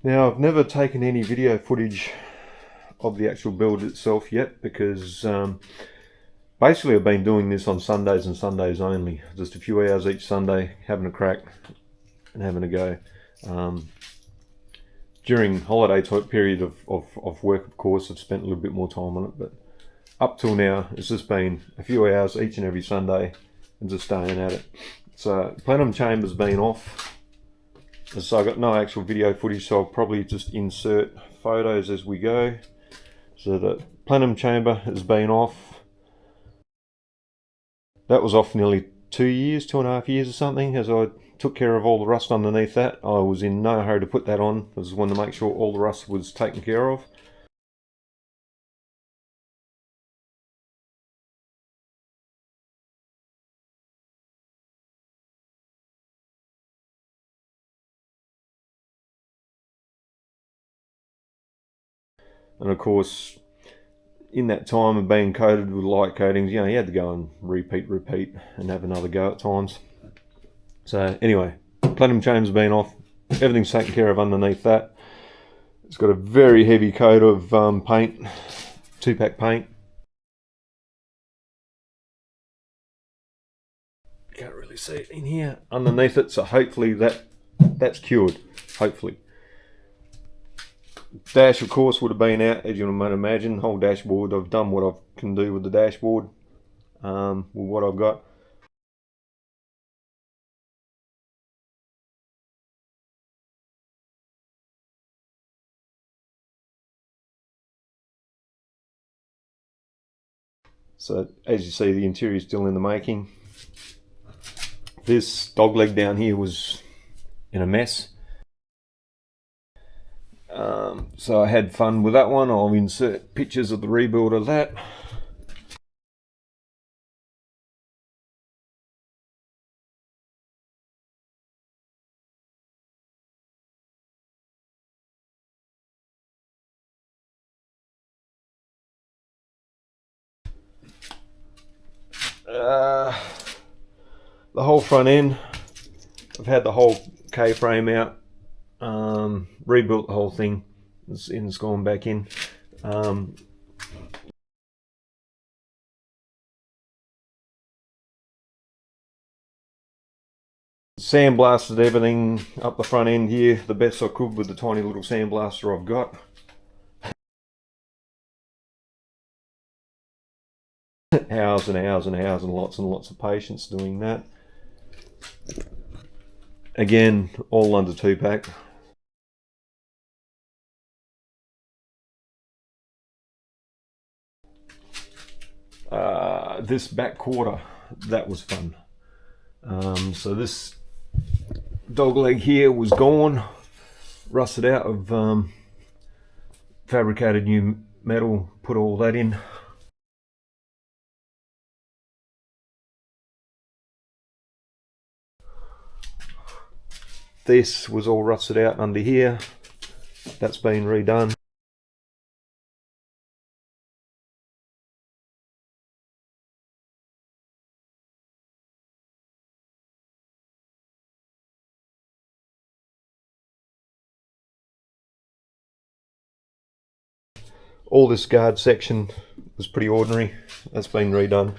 Now, I've never taken any video footage of the actual build itself yet because basically I've been doing this on Sundays and Sundays only. Just a few hours each Sunday, having a crack and having a go. During holiday type period of work, of course, I've spent a little bit more time on it, but up till now, it's just been a few hours each and every Sunday and just staying at it. So, plenum chamber's been off. So I've got no actual video footage, so I'll probably just insert photos as we go. So the plenum chamber has been off. That was off nearly 2 years, 2.5 years or something, as I took care of all the rust underneath that. I was in no hurry to put that on. I just wanted to make sure all the rust was taken care of. And of course, in that time of being coated with light coatings, you had to go and repeat and have another go at times. So anyway, plenum chamber's been off. Everything's taken care of underneath that. It's got a very heavy coat of paint, 2-pack paint. Can't really see it in here underneath it, so hopefully that's cured, hopefully. Dash, of course, would have been out, as you might imagine. The whole dashboard, I've done what I can do with the dashboard, with what I've got. So, as you see, the interior is still in the making. This dog leg down here was in a mess. So I had fun with that one. I'll insert pictures of the rebuild of that. The whole front end, I've had the whole K-frame out, rebuilt the whole thing. It's gone back in. Sandblasted everything up the front end here the best I could with the tiny little sandblaster I've got. Hours and hours and hours and lots of patience doing that. Again, all under 2-pack. This back quarter, that was fun. So this dog leg here was gone, rusted out of fabricated new metal, put all that in. This was all rusted out under here. That's been redone. All this guard section was pretty ordinary. That's been redone.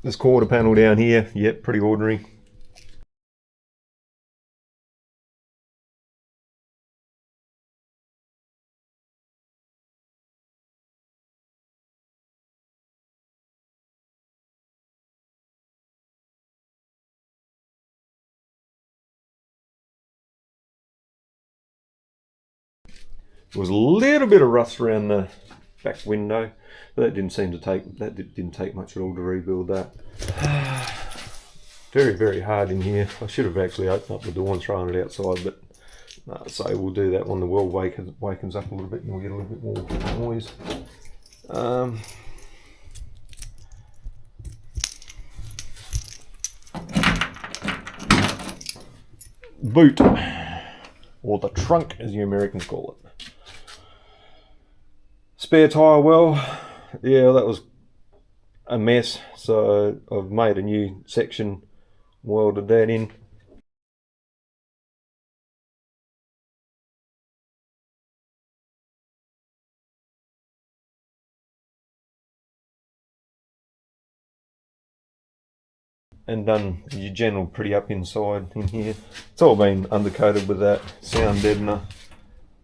This quarter panel down here, yep, pretty ordinary. There was a little bit of rust around the back window, but that didn't take much at all to rebuild that. Very hard in here. I should have actually opened up the door and thrown it outside, but so we'll do that when the world wakens up a little bit and we'll get a little bit more noise. boot, or the trunk as you Americans call it. Spare tyre well, yeah, that was a mess, so I've made a new section, welded that in. And done your general pretty up inside in here. It's all been undercoated with that sound deadener.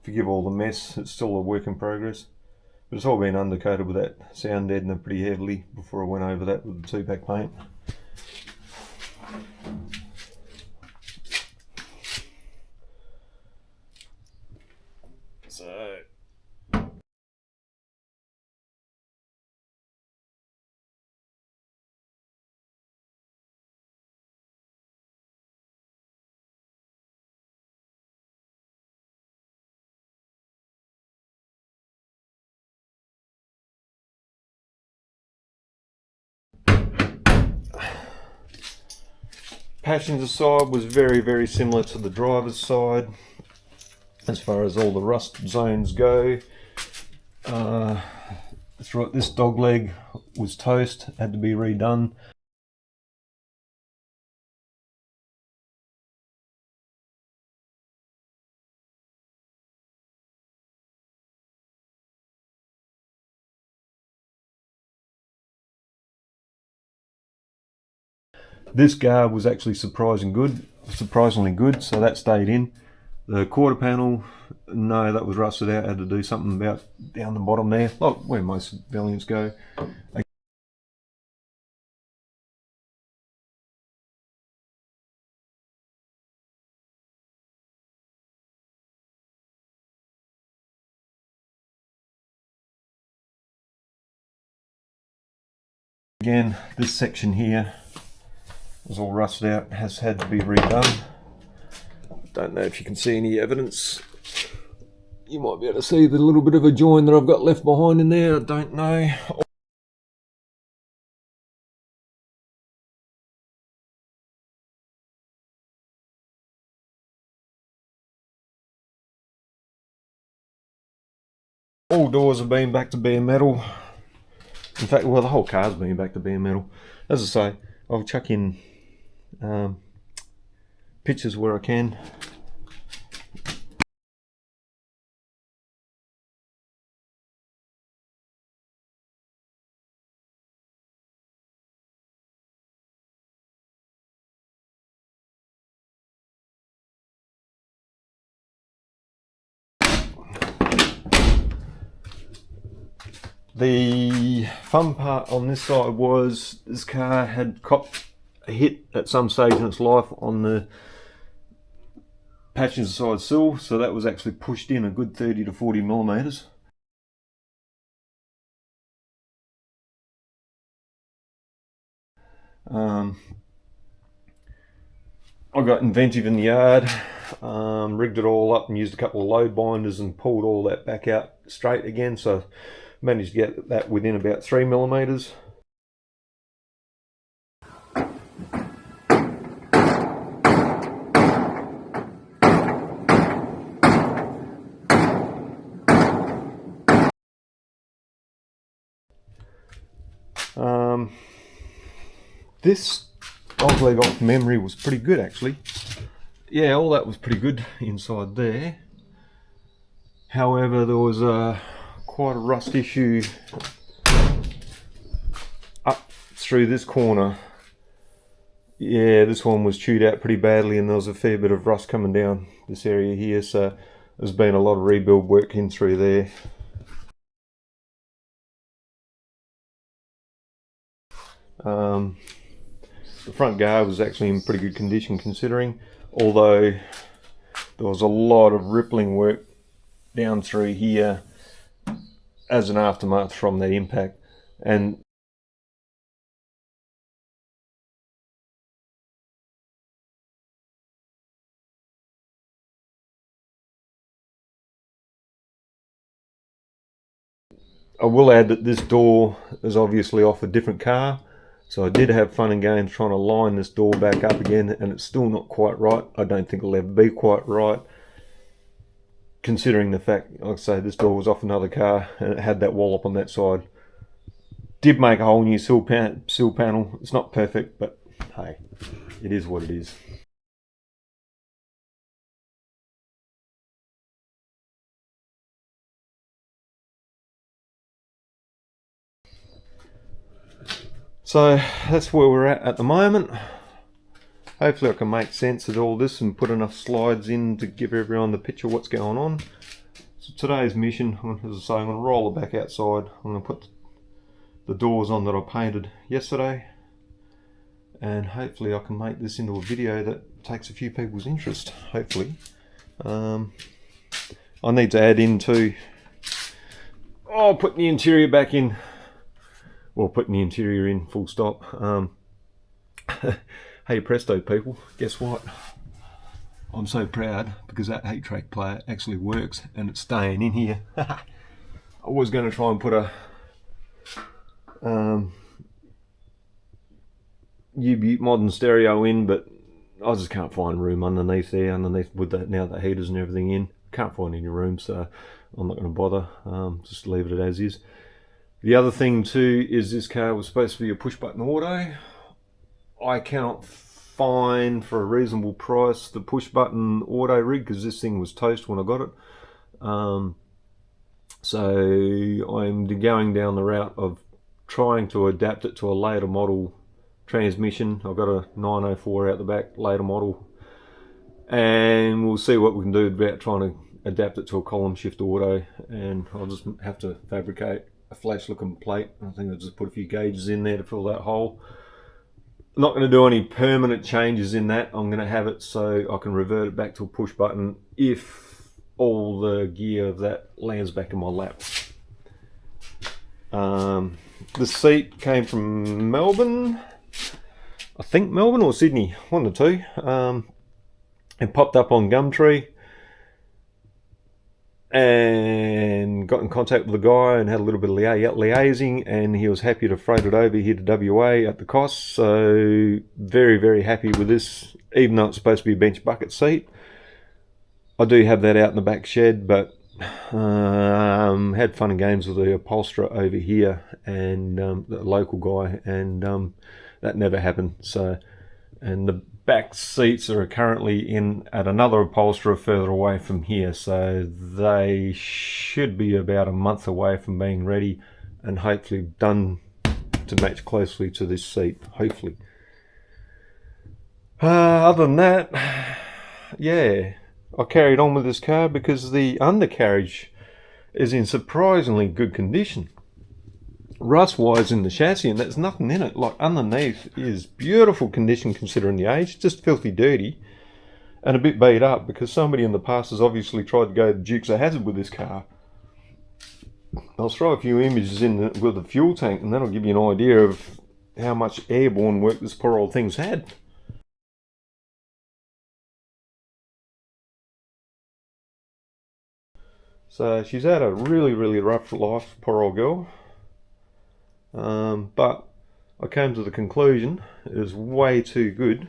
Forgive all the mess, it's still a work in progress. But it's all been undercoated with that sound deadener pretty heavily before I went over that with the 2-pack paint. So passenger side was very similar to the driver's side as far as all the rust zones go. That's right, this dog leg was toast, had to be redone. This guard was actually surprisingly good, so that stayed in. The quarter panel, no, that was rusted out. Had to do something about down the bottom there, like where most Valiants go. Again, this section here was all rusted out, has had to be redone. Don't know if you can see any evidence. You might be able to see the little bit of a join that I've got left behind in there, I don't know. All doors have been back to bare metal. In fact, well, the whole car's been back to bare metal. As I say, I'll chuck in pictures where I can. The fun part on this side was this car had copped a hit at some stage in its life on the passenger side sill, so that was actually pushed in a good 30 to 40 millimeters. I got inventive in the yard, rigged it all up and used a couple of load binders and pulled all that back out straight again, so managed to get that within about 3 millimeters. This dog leg off memory was pretty good actually. Yeah, all that was pretty good inside there. However, there was quite a rust issue up through this corner. Yeah, this one was chewed out pretty badly and there was a fair bit of rust coming down this area here, so there's been a lot of rebuild work in through there. The front guard was actually in pretty good condition considering, although there was a lot of rippling work down through here as an aftermath from that impact. And I will add that this door is obviously off a different car, So I did have fun and games trying to line this door back up again, and it's still not quite right. I don't think it'll ever be quite right, considering the fact, like I say, this door was off another car and it had that wall up on that side. Did make a whole new sill panel. It's not perfect, but hey, it is what it is. So that's where we're at the moment. Hopefully I can make sense of all this and put enough slides in to give everyone the picture of what's going on. So today's mission, as I say, I'm going to roll it back outside. I'm going to put the doors on that I painted yesterday, and hopefully I can make this into a video that takes a few people's interest, hopefully. I need to add in too, putting the interior back in. Well, putting the interior in, full stop. Hey presto people, guess what? I'm so proud because that 8-track player actually works and it's staying in here. I was going to try and put a U-Butte modern stereo in, but I just can't find room underneath with that, now the heaters and everything in. Can't find any room, so I'm not going to bother. Just leave it as is. The other thing too is this car was supposed to be a push button auto. I cannot find for a reasonable price the push button auto rig because this thing was toast when I got it. So I'm going down the route of trying to adapt it to a later model transmission. I've got a 904 out the back, later model, and we'll see what we can do about trying to adapt it to a column shift auto, and I'll just have to fabricate a flash looking plate. I think I'll just put a few gauges in there to fill that hole. I'm not going to do any permanent changes in that. I'm going to have it so I can revert it back to a push button if all the gear of that lands back in my lap. The seat came from Melbourne, I think Melbourne or Sydney, one of the two, and popped up on Gumtree, and got in contact with the guy and had a little bit of liaising, and he was happy to freight it over here to WA at the cost. So very, very happy with this, even though it's supposed to be a bench bucket seat. I do have that out in the back shed, but had fun and games with the upholsterer over here and the local guy, and that never happened. So, and the back seats are currently in at another upholsterer further away from here, so they should be about a month away from being ready and hopefully done to match closely to this seat, hopefully. Other than that, yeah, I carried on with this car because the undercarriage is in surprisingly good condition. Rust wise in the chassis, and there's nothing in it. Like underneath is beautiful condition considering the age, just filthy dirty and a bit beat up because somebody in the past has obviously tried to go the Dukes of Hazzard with this car. I'll throw a few images in with the fuel tank, and that'll give you an idea of how much airborne work this poor old thing's had. So she's had a really, really rough life, poor old girl. But I came to the conclusion it is way too good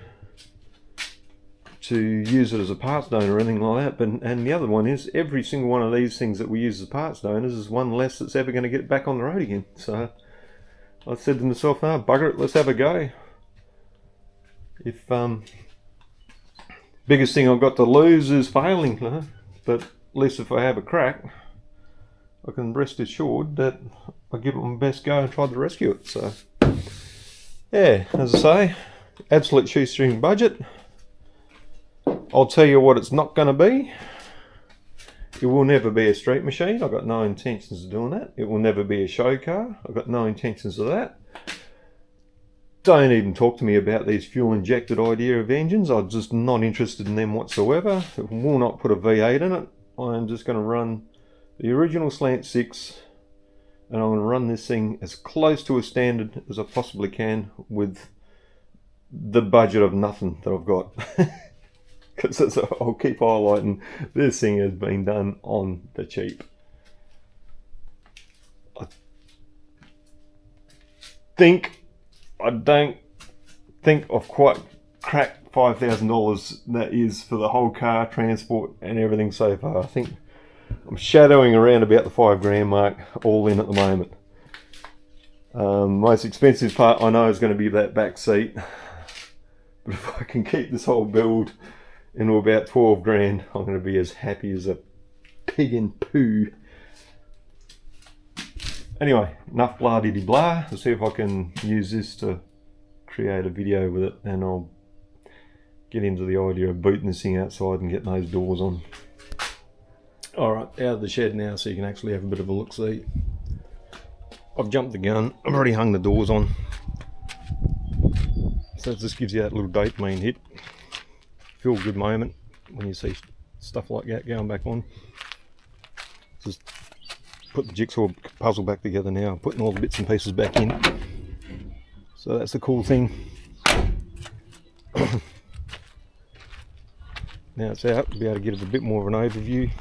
to use it as a parts donor or anything like that. And the other one is, every single one of these things that we use as parts donors is one less that's ever going to get back on the road again. So I said to myself, no, bugger it, let's have a go. If biggest thing I've got to lose is failing, but at least if I have a crack, I can rest assured that I give it my best go and try to rescue it. So yeah, as I say, absolute shoestring budget. I'll tell you what it's not going to be. It will never be a street machine. I've got no intentions of doing that. It will never be a show car. I've got no intentions of that. Don't even talk to me about these fuel injected idea of engines. I'm just not interested in them whatsoever. It will not put a V8 in it. I'm just going to run the original Slant 6, and I'm going to run this thing as close to a standard as I possibly can with the budget of nothing that I've got. Because I'll keep highlighting, this thing has been done on the cheap. I I don't think I've quite cracked $5,000 that is for the whole car, transport and everything so far. I think I'm shadowing around about the $5,000 mark all in at the moment. Most expensive part I know is going to be that back seat, but if I can keep this whole build into about $12,000, I'm going to be as happy as a pig in poo. Anyway, enough blah diddy blah. Let's see if I can use this to create a video with it, and I'll get into the idea of booting this thing outside and getting those doors on. Alright, out of the shed now so you can actually have a bit of a look-see. I've jumped the gun, I've already hung the doors on. So it just gives you that little dopamine hit. Feel good moment when you see stuff like that going back on. Just put the jigsaw puzzle back together now. I'm putting all the bits and pieces back in. So that's the cool thing. Now it's out, we'll be able to give it a bit more of an overview.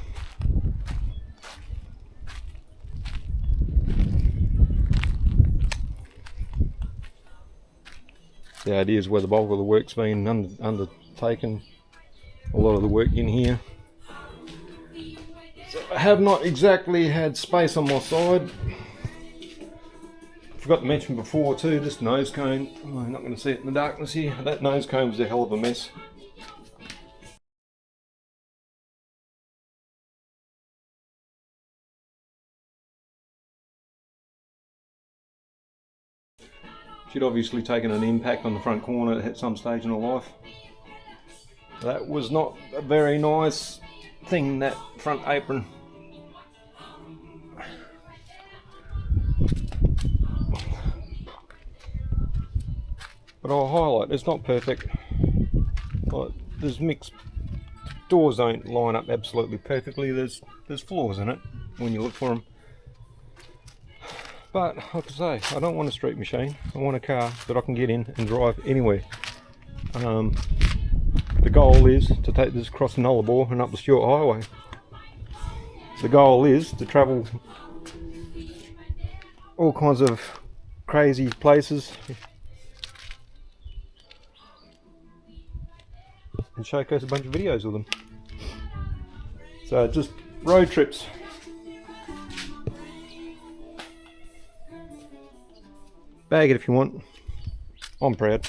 The idea is where the bulk of the work's been undertaken. A lot of the work in here. So I have not exactly had space on my side. Forgot to mention before too, this nose cone. Oh, I'm not going to see it in the darkness here. That nose cone was a hell of a mess. She'd obviously taken an impact on the front corner at some stage in her life. That was not a very nice thing, that front apron. But I'll highlight, it's not perfect. Like, there's mixed, doors don't line up absolutely perfectly. There's flaws in it when you look for them. But like I say, I don't want a street machine. I want a car that I can get in and drive anywhere. The goal is to take this across the Nullarbor and up the Stuart Highway. The goal is to travel all kinds of crazy places and showcase a bunch of videos of them. So just road trips. Bag it if you want. I'm proud.